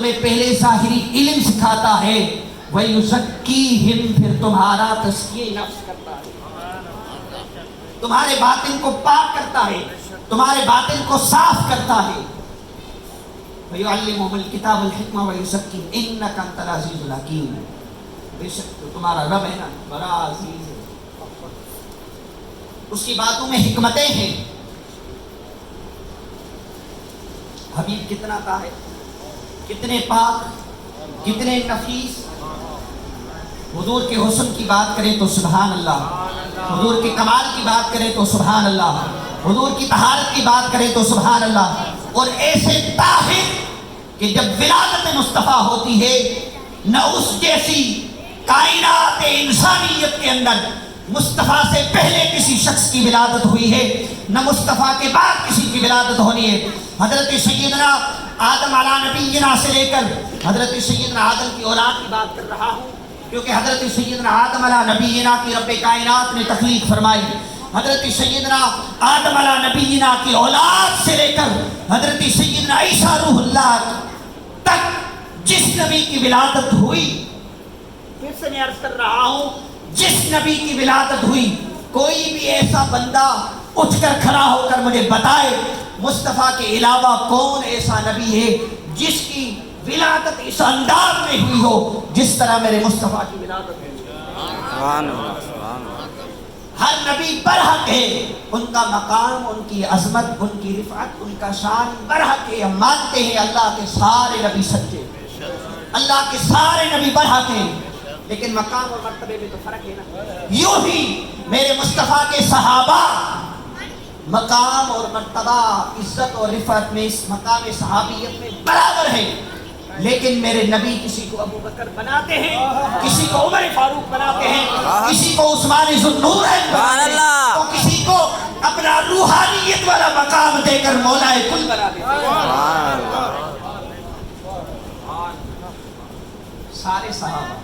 تمہیں پہلے ظاہری علم سکھاتا ہے، وَيُزَكِّيهِمْ، پھر تمہارا تزکیہ نفس کرتا ہے، تمہارے باطن کو پاک کرتا ہے، تمہارے باطن کو صاف کرتا ہے۔ وَيُعَلِّمُهُمُ الْكِتَابَ وَالْحِكْمَةَ وَيُزَكِّيهِمْ إِنَّكَ أَنْتَ الْعَزِيزُ الْحَكِيمُ، بے شک تو تمہارا رب ہے نا بڑا عزیز ہے، اس کی باتوں میں حکمتیں ہیں۔ حبیب کتنا طاہر، کتنے پاک، کتنے نفیس۔ حضور کے حسن کی بات کریں تو سبحان اللہ، حضور کے کمال کی بات کریں تو سبحان اللہ، حضور کی طہارت کی بات کریں تو سبحان اللہ۔ اور ایسے طاہر کہ جب ولادت مصطفیٰ ہوتی ہے نہ اس جیسی کائنات انسانیت کے اندر مصطفیٰ سے پہلے کسی شخص کی ولادت ہوئی ہے، نہ مصطفیٰ کے بعد کسی کی ولادت ہونی ہے۔ حضرت سیدنا آدم علیہ نبینا سے لے کر حضرت سیدنا آدم کی اولاد کی بات کر رہا ہوں، کیونکہ حضرت سیدنا آدم علیہ نبینا کی رب کائنات نے تخلیق فرمائی۔ حضرت سیدنا آدم علیہ نبینا کی اولاد سے لے کر حضرت سیدنا عیسیٰ روح اللہ تک جس نبی کی ولادت ہوئی، پھر سے میں عرض کر رہا ہوں، جس نبی کی ولادت ہوئی، کوئی بھی ایسا بندہ اٹھ کر کھڑا ہو کر مجھے بتائے مصطفیٰ کے علاوہ کون ایسا نبی ہے جس کی ولادت اس انداز میں ہوئی ہو جس طرح میرے مصطفیٰ کی ولادت ہے۔ سبحان اللہ، سبحان اللہ۔ ہر نبی برحق ہے، ان کا مقام، ان کی عظمت، ان کی رفعت، ان کا شان برحق ہے۔ ہم مانتے ہیں اللہ کے سارے نبی سچے، اللہ کے سارے نبی برحق ہیں، لیکن مقام اور مرتبے میں تو فرق ہے نا۔ یوں ہی میرے مصطفیٰ کے صحابہ مقام اور مرتبہ، عزت اور رفعت میں، اس مقام صحابیت میں برابر ہے، لیکن میرے نبی کسی کو ابو بکر بناتے ہیں، کسی کو عمر فاروق بناتے ہیں، کسی کو عثمان ذو النورین بناتے ہیں، تو کسی کو اپنا روحانیت والا مقام دے کر مولا کل بنا دیتے ہیں۔ سارے صحابہ